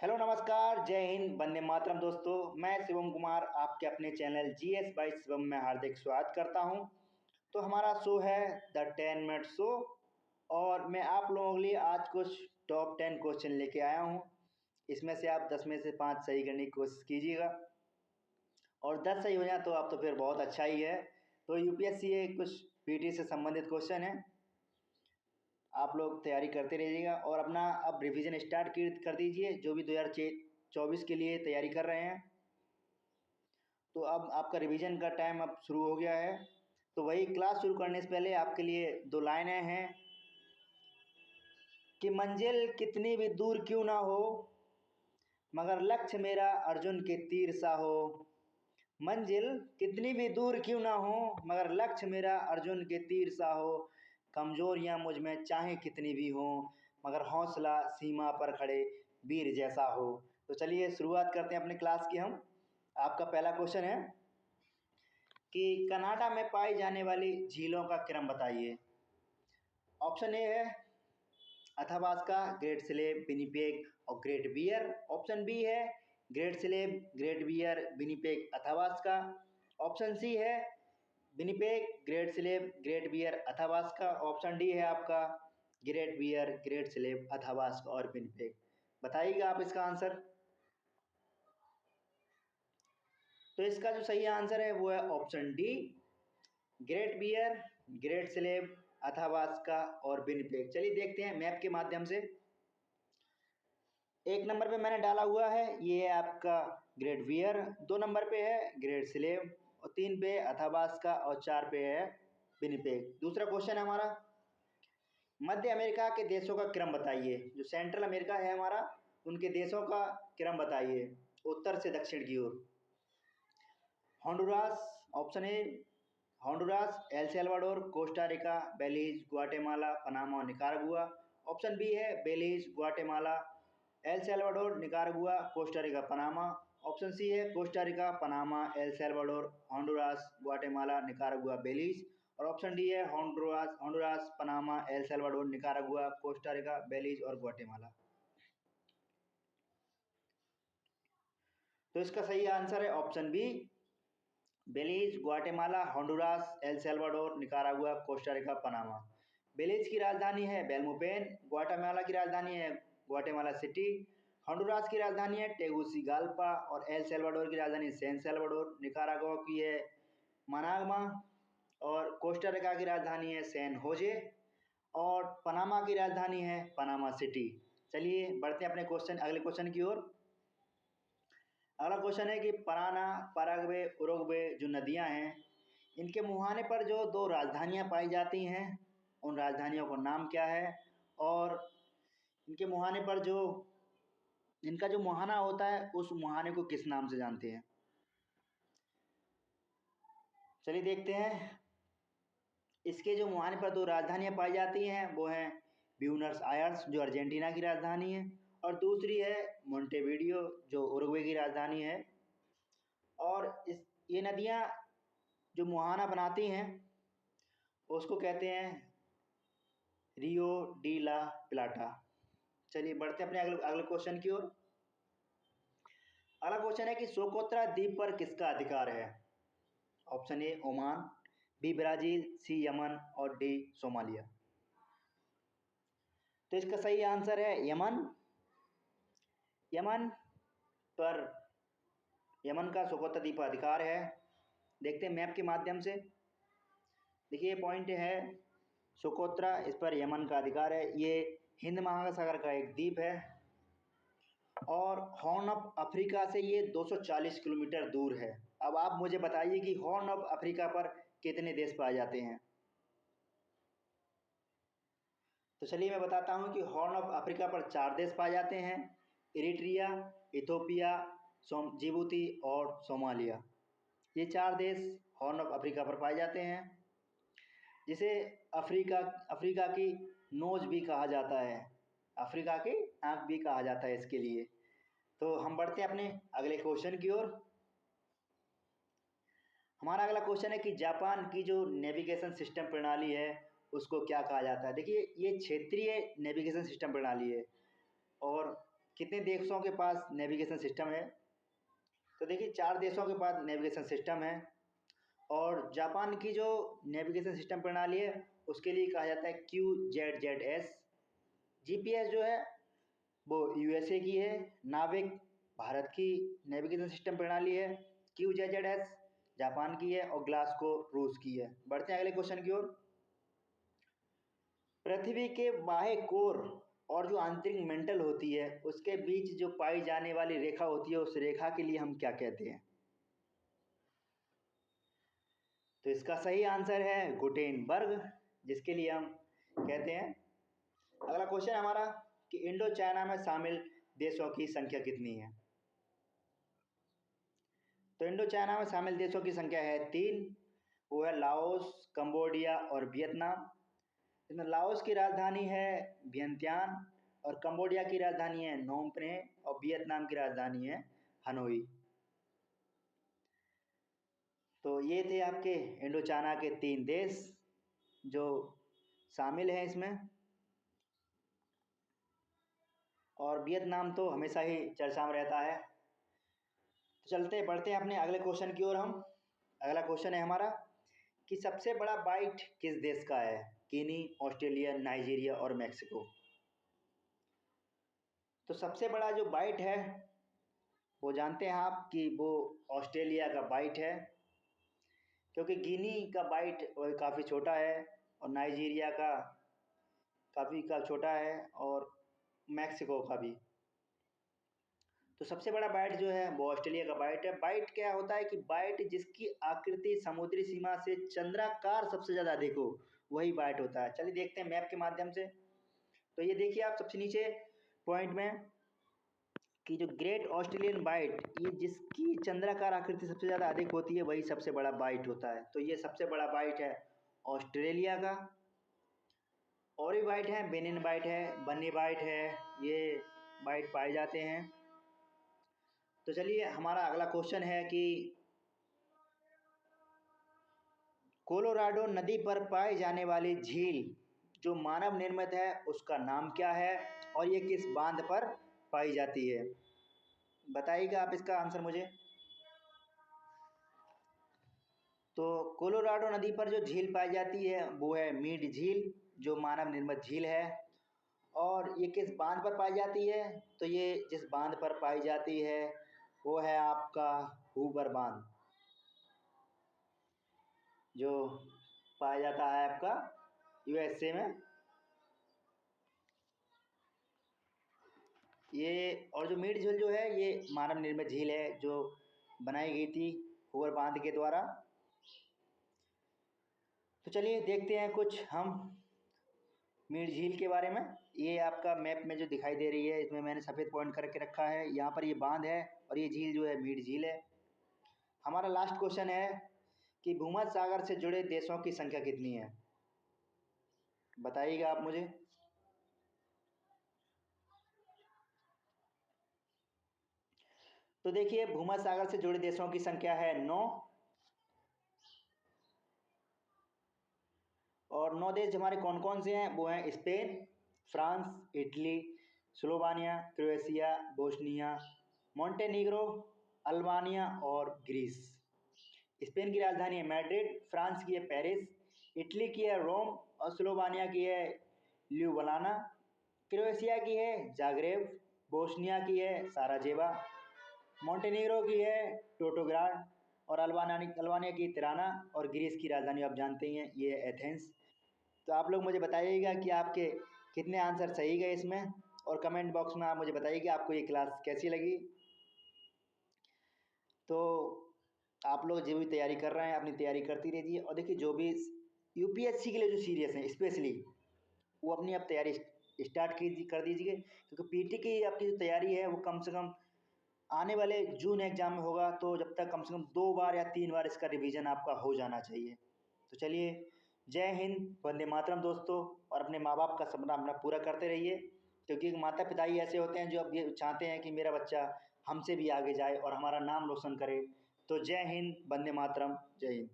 Hello नमस्कार जय हिंद वंदे मातरम दोस्तों। मैं शिवम कुमार आपके अपने चैनल जीएस बाय शिवम में हार्दिक स्वागत करता हूं। तो हमारा शो है द 10 मिनट शो और मैं आप लोगों के लिए आज कुछ टॉप 10 क्वेश्चन लेके आया हूं। इसमें से आप 10 में से 5 सही करने की कोशिश कीजिएगा और 10 सही हो जाए तो आप तो फिर बहुत अच्छा ही है। तो यूपीएससी ये कुछ पीटी से संबंधित क्वेश्चन है, आप लोग तैयारी करते रहिएगा और अपना अब रिवीजन स्टार्ट कर दीजिए जो भी 2024 के लिए तैयारी कर रहे हैं। तो अब आपका रिवीजन का टाइम अब शुरू हो गया है। तो वही क्लास शुरू करने से पहले आपके लिए 2 लाइनें हैं कि मंजिल कितनी भी दूर क्यों ना हो मगर लक्ष्य मेरा अर्जुन के तीर सा हो। मंजिल कितनी भी दूर क्यों ना हो मगर लक्ष्य मेरा अर्जुन के तीर सा हो। कमजोरियां मुझ में चाहे कितनी भी हों मगर हौसला सीमा पर खड़े वीर जैसा हो। तो चलिए शुरुआत करते हैं अपने क्लास की। हम आपका पहला क्वेश्चन है कि कनाडा में पाई जाने वाली झीलों का क्रम बताइए। ऑप्शन ए है अथाबास्का, ग्रेट स्लेव, विनिपेग और ग्रेट बियर। ऑप्शन बी है Great Slave, Great Bear, Winnipeg, Athabasca. Option C है Winnipeg, Great Slave, Great Bear, Athabasca. Option D है आपका Great Bear, Great Slave, Athabasca और Winnipeg. बताइएगा आप इसका आंसर। तो इसका जो सही आंसर है वो है option D, Great Bear, Great Slave, Athabasca और विनिपेग। चलिए देखते हैं मैप के माध्यम से। 1 नंबर पे मैंने डाला हुआ है, ये है आपका ग्रेट बियर। 2 नंबर पे है ग्रेट स्लेव और 3 पे अथाबास्का और 4 पे है विनिपेग। दूसरा क्वेश्चन है हमारा, मध्य अमेरिका के देशों का क्रम बताइए। जो सेंट्रल अमेरिका है हमारा, उनके देशों का क्रम बताइए उत्तर से दक्षिण की ओर। Honduras, option A Honduras, El Salvador, Costa Rica, Belize, Guatemala, Panama और निकारागुआ। ऑप्शन बी है Belize, Guatemala, El Salvador, Nicaragua, Costa Rica, Panama. Option C है Costa Rica, Panama, El Salvador, Honduras, Guatemala, Nicaragua, Belize. और option D है Honduras, Panama, El Salvador, Nicaragua, Costa Rica, Belize और Guatemala. तो इसका सही answer है option B, Belize, Guatemala, Honduras, El Salvador, Nicaragua, Costa Rica, Panama. बेलीज की राजधानी है बेल्मोपेन, ग्वाटेमाला की राजधानी है ग्वाटेमाला सिटी, होंडुरास की राजधानी है टेगुसिगाल्पा और एल सल्वाडोर की राजधानी सैन सल्वाडोर, निकारागुआ की है मनागमा और कोस्टा रिका की राजधानी है सैन होजे और पनामा की राजधानी है पनामा सिटी। चलिए बढ़ते हैं अपने अगले क्वेश्चन की ओर। अगला क्वेश्चन है कि पराना, पैराग्वे, उरुग्वे जो नदियां हैं, इनके मुहाने पर जो 2 राजधानियां पाई जाती हैं, उन राजधानियों का नाम क्या है और इनके मुहाने पर जो इनका जो मुहाना होता है उस मुहाने को किस नाम से जानते हैं। चलिए देखते हैं। इसके जो मुहाने पर 2 राजधानियां पाई जाती हैं वो हैं ब्यूनस आयर्स जो अर्जेंटीना की राजधानी है और दूसरी है मोंटेविडियो जो उरुग्वे की राजधानी है। और ये नदियां जो मुहाना बनाती हैं उसको कहते हैं रियो डी ला प्लाटा। चलिए बढ़ते हैं अपने अगले क्वेश्चन की ओर। अगला क्वेश्चन है कि सोकोत्रा द्वीप पर किसका अधिकार है। Option A Oman, B Brazil, C Yemen और डी सोमालिया। तो इसका सही आंसर है यमन। पर यमन का सोकोत्रा द्वीप पर अधिकार है। देखते हैं मैप के माध्यम से। देखिए पॉइंट है सोकोत्रा, इस पर यमन का अधिकार है। ये हिंद महासागर का एक द्वीप है और हॉर्न ऑफ अफ्रीका से ये 240 किलोमीटर दूर है। अब आप मुझे बताइए कि हॉर्न ऑफ अफ्रीका पर कितने देश पाए जाते हैं। तो चलिए मैं बताता हूं कि हॉर्न ऑफ अफ्रीका पर 4 देश पाए जाते हैं, इरिट्रिया, इथोपिया, जिबूती और सोमालिया। ये 4 देश हॉर्न ऑफ अफ्रीका पर पाए जाते हैं, जिसे अफ्रीका की नोज भी कहा जाता है, अफ्रीका की आंख भी कहा जाता है इसके लिए। तो हम बढ़ते हैं अपने अगले क्वेश्चन की ओर। हमारा अगला क्वेश्चन है कि जापान की जो नेविगेशन सिस्टम प्रणाली है उसको क्या कहा जाता है। देखिए ये क्षेत्रीय नेविगेशन सिस्टम प्रणाली है और कितने देशों के पास नेविगेशन सिस्टम है? तो देखिए 4 देशों के पास नेविगेशन सिस्टम है। और जापान की जो नेविगेशन सिस्टम प्रणाली है उसके लिए कहा जाता है QZZS। GPS जो है वो USA की है। नाविक भारत की नेविगेशन सिस्टम प्रणाली है। QZZS जापान की है और ग्लास्को रूस की है। बढ़ते हैं अगले क्वेश्चन की ओर। पृथ्वी के बाह्य कोर और जो आंतरिक मेंटल होती है उसके बीच जो पाई जाने वाली रेखा होती है उस रेखा के लिए हम क्या कहते हैं? तो इसका सही आंसर है गुटेनबर्ग, जिसके लिए हम कहते हैं। अगला क्वेश्चन हमारा कि इंडो चाइना में शामिल देशों की संख्या कितनी है? तो इंडो चाइना में शामिल देशों की संख्या है 3। वो है लाओस, कंबोडिया और वियतनाम। इसमें लाओस की राजधानी है वियंतियान और कंबोडिया की राजधानी है नोम प्नेह और वियतनाम की राजधानी है हनोई। तो ये थे आपके इंडो चाइना के 3 देश जो शामिल हैं इसमें। और वियतनाम तो हमेशा ही चर्चा में रहता है। तो चलते बढ़ते हैं अपने अगले क्वेश्चन की ओर हम। अगला क्वेश्चन है हमारा कि सबसे बड़ा बाइट किस देश का है? गिनी, ऑस्ट्रेलिया, नाइजीरिया और मैक्सिको। तो सबसे बड़ा जो बाइट है वो जानते हैं आप कि वो ऑस्ट्रेलिया का बाइट है, क्योंकि गिनी का बाइट काफ़ी छोटा है और नाइजीरिया का काफ़ी छोटा है और मैक्सिको का भी। तो सबसे बड़ा बाइट जो है वो ऑस्ट्रेलिया का बाइट है। बाइट क्या होता है कि बाइट जिसकी आकृति समुद्री सीमा से चंद्राकार सबसे ज़्यादा अधिक हो वही बाइट होता है। चलिए देखते हैं मैप के माध्यम से। तो ये देखिए आप सबसे नीचे पॉइंट में कि जो ग्रेट ऑस्ट्रेलियन बाइट, ये जिसकी चंद्राकार आकृति सबसे ज़्यादा अधिक होती है वही सबसे बड़ा बाइट होता है। तो ये सबसे बड़ा बाइट है ऑस्ट्रेलिया का। और भी बाइट है, बेनिन बाइट है, बन्नी बाइट है, ये बाइट पाए जाते हैं। तो चलिए हमारा अगला क्वेश्चन है कि कोलोराडो नदी पर पाई जाने वाली झील जो मानव निर्मित है उसका नाम क्या है और ये किस बांध पर पाई जाती है? बताइएगा आप इसका आंसर मुझे। तो कोलोराडो नदी पर जो झील पाई जाती है वो है मीड झील, जो मानव निर्मित झील है। और ये किस बांध पर पाई जाती है? तो ये जिस बांध पर पाई जाती है वो है आपका हूवर बांध, जो पाया जाता है आपका USA में। ये और जो मीड झील जो है ये मानव निर्मित झील है जो बनाई गई थी हूवर बांध के द्वारा। तो चलिए देखते हैं कुछ हम मीड झील के बारे में। ये आपका मैप में जो दिखाई दे रही है इसमें मैंने सफ़ेद पॉइंट करके रखा है। यहाँ पर ये बांध है और ये झील जो है मीड झील है। हमारा लास्ट क्वेश्चन है कि भूमध्य सागर से जुड़े देशों की संख्या कितनी है? बताइएगा आप मुझे। तो देखिए भूमध्य सागर से जुड़े देशों की संख्या है 9। और 9 देश हमारे कौन कौन से हैं? वो हैं Spain, France, Italy, Slovenia, Croatia, Bosnia, Montenegro, Albania और ग्रीस। स्पेन की राजधानी है मैड्रिड, फ्रांस की है पेरिस, इटली की है रोम और स्लोवानिया की है ल्यूब्लाना, क्रोएशिया की है जाग्रेब, बोस्निया की है साराजेवा, मोंटेनीग्रो की है टोटोग्राड और अल्बानिया की तिराना और ग्रीस की राजधानी आप जानते ही हैं ये है एथेंस। तो आप लोग मुझे बताइएगा कि आपके कितने आंसर सही गए इसमें, और कमेंट बॉक्स में आप मुझे बताइए कि आपको ये क्लास कैसी लगी। तो आप लोग जो भी तैयारी कर रहे हैं अपनी तैयारी करती रहिए। और देखिए जो भी UPSC के लिए जो सीरियस हैं स्पेशली वो अपनी आप तैयारी स्टार्ट कर दीजिए, क्योंकि PT की आपकी जो तैयारी है वो कम से कम आने वाले जून एग्ज़ाम में होगा। तो जब तक कम से कम 2 बार या 3 बार इसका रिवीजन आपका हो जाना चाहिए। तो चलिए जय हिंद, वंदे मातरम दोस्तों। और अपने माँ बाप का सपना अपना पूरा करते रहिए, क्योंकि माता पिता ही ऐसे होते हैं जो अब ये चाहते हैं कि मेरा बच्चा हमसे भी आगे जाए और हमारा नाम रोशन करे। तो जय हिंद, वंदे मातरम, जय हिंद।